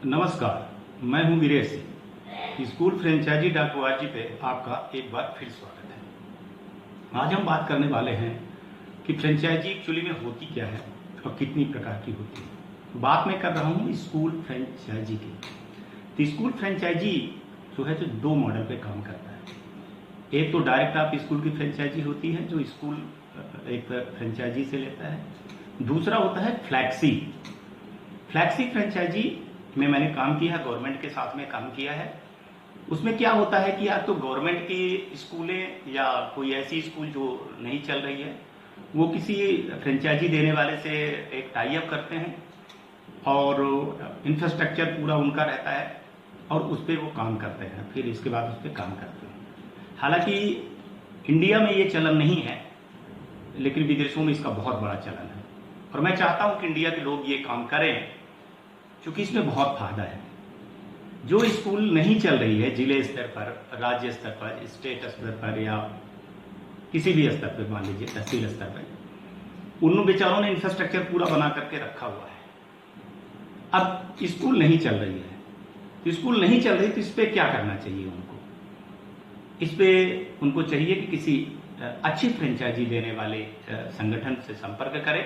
नमस्कार, मैं हूं Veeresh Singh. School franchise .org पे आपका एक बार फिर स्वागत है। आज हम बात करने वाले हैं कि फ्रेंचाइजी एक्चुअली में होती क्या है और कितनी प्रकार की होती है। बात मैं कर रहा हूं स्कूल फ्रेंचाइजी की। तो स्कूल फ्रेंचाइजी जो है, जो दो मॉडल पे काम करता है। एक तो डायरेक्ट आप स्कूल की फ्रेंचाइजी होती है, जो स्कूल एक फ्रेंचाइजी से लेता है। दूसरा होता है फ्लैक्सी फ्रेंचाइजी में मैंने काम किया है, गवर्नमेंट के साथ में काम किया है। उसमें क्या होता है कि या तो गवर्नमेंट की स्कूलें या कोई ऐसी स्कूल जो नहीं चल रही है, वो किसी फ्रेंचाइजी देने वाले से एक टाई अप करते हैं और इंफ्रास्ट्रक्चर पूरा उनका रहता है और उस पर वो काम करते हैं, फिर इसके बाद उस पर काम करते हैं। हालांकि इंडिया में ये चलन नहीं है, लेकिन विदेशों में इसका बहुत बड़ा चलन है और मैं चाहता हूं कि इंडिया के लोग ये काम करें, क्योंकि इसमें बहुत फायदा है। जो स्कूल नहीं चल रही है जिले स्तर पर, राज्य स्तर पर, स्टेट स्तर पर या किसी भी स्तर पर, मान लीजिए तहसील स्तर पर, उन बेचारों ने इंफ्रास्ट्रक्चर पूरा बना करके रखा हुआ है। अब स्कूल नहीं चल रही है, तो स्कूल नहीं चल रही तो इस पर क्या करना चाहिए उनको? इस पे उनको चाहिए कि किसी अच्छी फ्रेंचाइजी देने वाले संगठन से संपर्क करें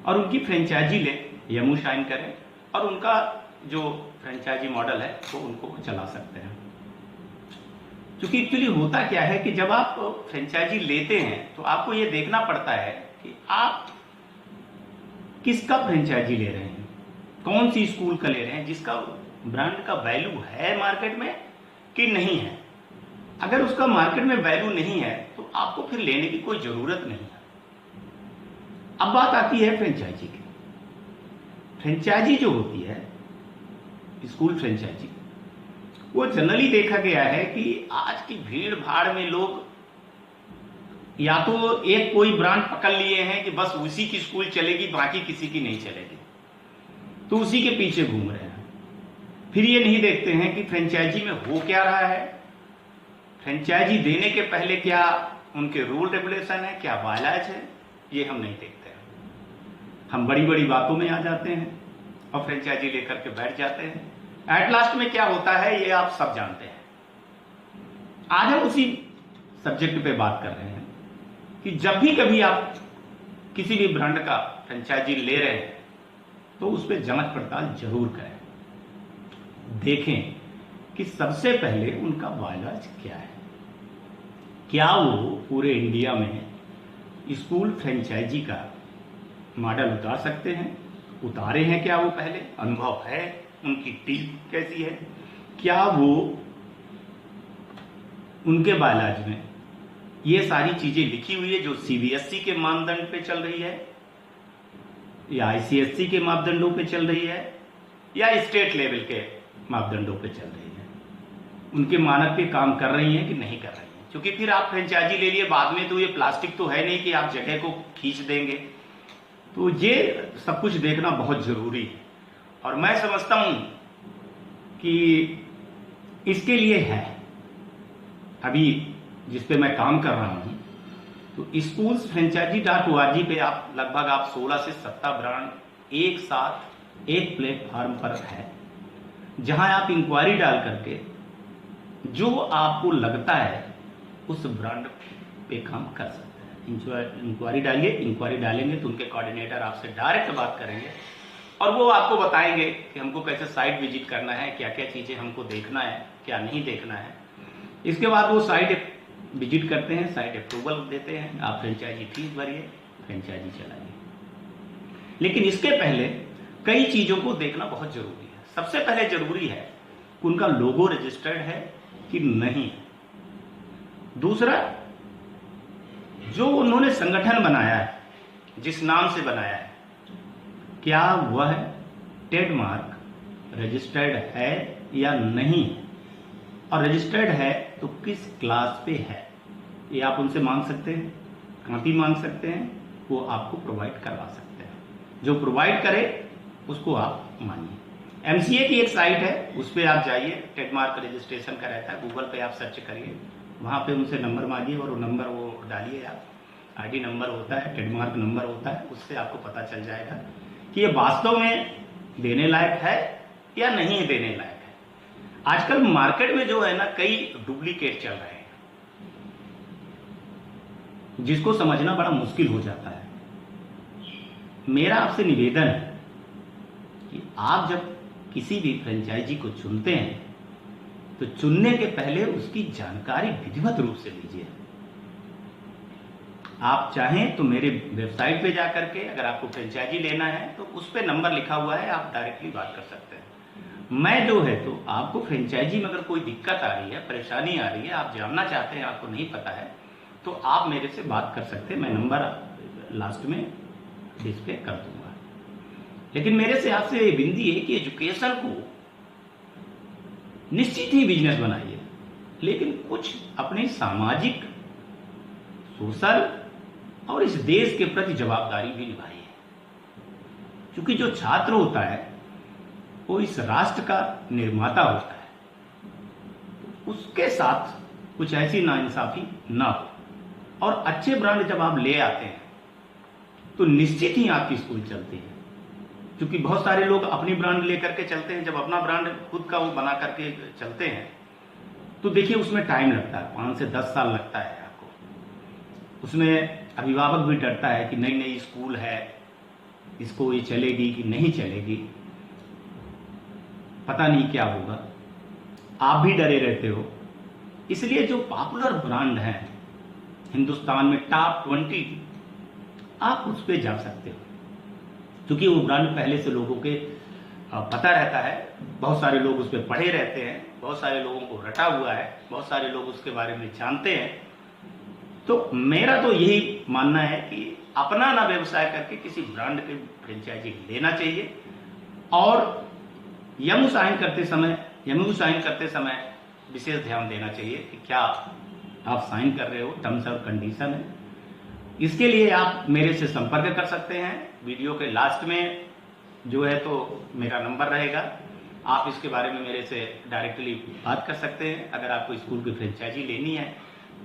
और उनकी फ्रेंचाइजी ले, यमू साइन करें और उनका जो फ्रेंचाइजी मॉडल है तो उनको चला सकते हैं। क्योंकि एक्चुअली होता क्या है कि जब आप फ्रेंचाइजी लेते हैं तो आपको ये देखना पड़ता है कि आप किसका फ्रेंचाइजी ले रहे हैं, कौन सी स्कूल का ले रहे हैं, जिसका ब्रांड का वैल्यू है मार्केट में कि नहीं है। अगर उसका मार्केट में वैल्यू नहीं है तो आपको फिर लेने की कोई जरूरत नहीं है। अब बात आती है फ्रेंचाइजी की। फ्रेंचाइजी जो होती है, स्कूल फ्रेंचाइजी, वो जनरली देखा गया है कि आज की भीड़ भाड़ में लोग या तो एक कोई ब्रांड पकड़ लिए हैं कि बस उसी की स्कूल चलेगी, बाकी किसी की नहीं चलेगी, तो उसी के पीछे घूम रहे हैं। फिर ये नहीं देखते हैं कि फ्रेंचाइजी में हो क्या रहा है, फ्रेंचाइजी देने के पहले क्या उनके रूल रेगुलेशन है, क्या बायलॉज है, ये हम नहीं देखते। हम बड़ी बड़ी बातों में आ जाते हैं और फ्रेंचाइजी लेकर के बैठ जाते हैं। एट लास्ट में क्या होता है ये आप सब जानते हैं। आज हम उसी सब्जेक्ट पे बात कर रहे हैं कि जब भी कभी आप किसी भी ब्रांड का फ्रेंचाइजी ले रहे हैं तो उस पर जांच पड़ताल जरूर करें, देखें कि सबसे पहले उनका बायलॉज क्या है, क्या वो पूरे इंडिया में स्कूल फ्रेंचाइजी का मॉडल उतार सकते हैं, उतारे हैं क्या वो, पहले अनुभव है, उनकी टीम कैसी है, क्या वो उनके बायलॉज में ये सारी चीजें लिखी हुई है जो सीबीएसई के मानदंड पे चल रही है या आईसीएसई के मापदंडों पे चल रही है या स्टेट लेवल के मापदंडों पे चल रही है, उनके मानक पे काम कर रही है कि नहीं कर रही है। क्योंकि फिर आप फ्रेंचाइजी ले लिए बाद में तो ये प्लास्टिक तो है नहीं कि आप जगह को खींच देंगे, तो ये सब कुछ देखना बहुत जरूरी है। और मैं समझता हूं कि इसके लिए है, अभी जिस पे मैं काम कर रहा हूं, तो स्कूल फ्रेंचाइजी .org पे आप लगभग 16 से 17 ब्रांड एक साथ एक प्लेटफॉर्म पर है, जहां आप इंक्वायरी डाल करके जो आपको लगता है उस ब्रांड पे काम कर सकते हैं। इंक्वायरी डालिए, इंक्वायरी डालेंगे तो उनके कोऑर्डिनेटर आपसे डायरेक्ट बात करेंगे और वो आपको बताएंगे कि हमको कैसे साइट विजिट करना है, क्या क्या चीज़ें हमको देखना है, क्या नहीं देखना है। इसके बाद वो साइट विजिट करते हैं, साइट अप्रूवल देते हैं, आप फ्रेंचाइजी फीस भरिए, फ्रेंचाइजी चलाइए। लेकिन इसके पहले कई चीज़ों को देखना बहुत जरूरी है। सबसे पहले जरूरी है कि उनका लोगो रजिस्टर्ड है कि नहीं। दूसरा, जो उन्होंने संगठन बनाया है, जिस नाम से बनाया है, क्या वह ट्रेडमार्क रजिस्टर्ड है या नहीं है, और रजिस्टर्ड है तो किस क्लास पे है, ये आप उनसे मांग सकते हैं, कॉपी मांग सकते हैं, वो आपको प्रोवाइड करवा सकते हैं। जो प्रोवाइड करे उसको आप मानिए। एमसीए की एक साइट है, उस पर आप जाइए, ट्रेडमार्क रजिस्ट्रेशन का रहता है, गूगल पे आप सर्च करिए, वहाँ पे उनसे नंबर मांगिए और वो नंबर वो डालिए, आप आईडी नंबर होता है, ट्रेडमार्क नंबर होता है, उससे आपको पता चल जाएगा कि ये वास्तव में देने लायक है या नहीं देने लायक है। आजकल मार्केट में जो है ना कई डुप्लीकेट चल रहे हैं, जिसको समझना बड़ा मुश्किल हो जाता है। मेरा आपसे निवेदन है कि आप जब किसी भी फ्रेंचाइजी को चुनते हैं तो चुनने के पहले उसकी जानकारी विधिवत रूप से लीजिए। आप चाहें तो मेरे वेबसाइट पे जाकर के अगर आपको फ्रेंचाइजी लेना है तो उस पे नंबर लिखा हुआ है, आप डायरेक्टली बात कर सकते हैं। मैं जो है तो आपको फ्रेंचाइजी में अगर कोई दिक्कत आ रही है, परेशानी आ रही है, आप जानना चाहते हैं, आपको नहीं पता है, तो आप मेरे से बात कर सकते हैं। मैं नंबर लास्ट में डिस्प्ले कर दूंगा। लेकिन मेरे से आपसे ये विनती है कि एजुकेशन को निश्चित ही बिजनेस बनाइए, लेकिन कुछ अपने सामाजिक, सोशल और इस देश के प्रति जवाबदारी भी निभाइए। क्योंकि जो छात्र होता है वो इस राष्ट्र का निर्माता होता है, उसके साथ कुछ ऐसी नाइंसाफी ना हो। और अच्छे ब्रांड जब आप ले आते हैं तो निश्चित ही आपकी स्कूल चलती है। क्योंकि बहुत सारे लोग अपनी ब्रांड लेकर के चलते हैं, जब अपना ब्रांड खुद का वो बना करके चलते हैं तो देखिए उसमें टाइम लगता है, 5 से 10 साल लगता है आपको। उसमें अभिभावक भी डरता है कि नई नई स्कूल है, इसको ये चलेगी कि नहीं चलेगी, पता नहीं क्या होगा। आप भी डरे रहते हो। इसलिए जो पॉपुलर ब्रांड है हिंदुस्तान में टॉप 20, आप उस पर जा सकते हो, क्योंकि वो ब्रांड पहले से लोगों के पता रहता है। बहुत सारे लोग उस पर पढ़े रहते हैं, बहुत सारे लोगों को रटा हुआ है, बहुत सारे लोग उसके बारे में जानते हैं। तो मेरा तो यही मानना है कि अपना ना व्यवसाय करके किसी ब्रांड के फ्रेंचाइजी लेना चाहिए। और एमओयू साइन करते समय विशेष ध्यान देना चाहिए कि क्या आप साइन कर रहे हो, टर्म्स और कंडीशन है। इसके लिए आप मेरे से संपर्क कर सकते हैं। वीडियो के लास्ट में जो है तो मेरा नंबर रहेगा, आप इसके बारे में मेरे से डायरेक्टली बात कर सकते हैं। अगर आपको स्कूल की फ्रेंचाइजी लेनी है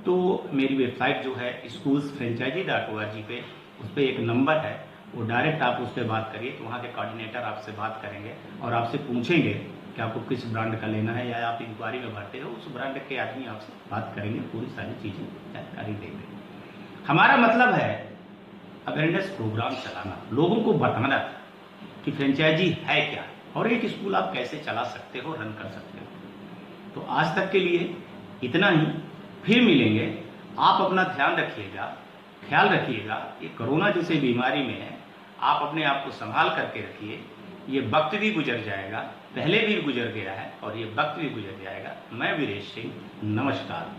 तो मेरी वेबसाइट जो है schools-franchisee.org पे, उस पर एक नंबर है, वो डायरेक्ट आप उस पर बात करिए तो वहाँ के कोऑर्डिनेटर आपसे बात करेंगे और आपसे पूछेंगे कि आपको किस ब्रांड का लेना है, या आप इंक्वायरी में भरते हो, उस ब्रांड के आदमी आपसे बात करेंगे, पूरी सारी चीज़ें जानकारी देंगे। हमारा मतलब है अवेयरनेस प्रोग्राम चलाना, लोगों को बताना कि फ्रेंचाइजी है क्या और एक स्कूल आप कैसे चला सकते हो, रन कर सकते हो। तो आज तक के लिए इतना ही, फिर मिलेंगे। आप अपना ध्यान रखिएगा, ख्याल रखिएगा। ये कोरोना जैसे बीमारी में है, आप अपने आप को संभाल करके रखिए। ये वक्त भी गुजर जाएगा, पहले भी गुजर गया है और ये वक्त भी गुजर जाएगा। मैं वीरेश सिंह, नमस्कार।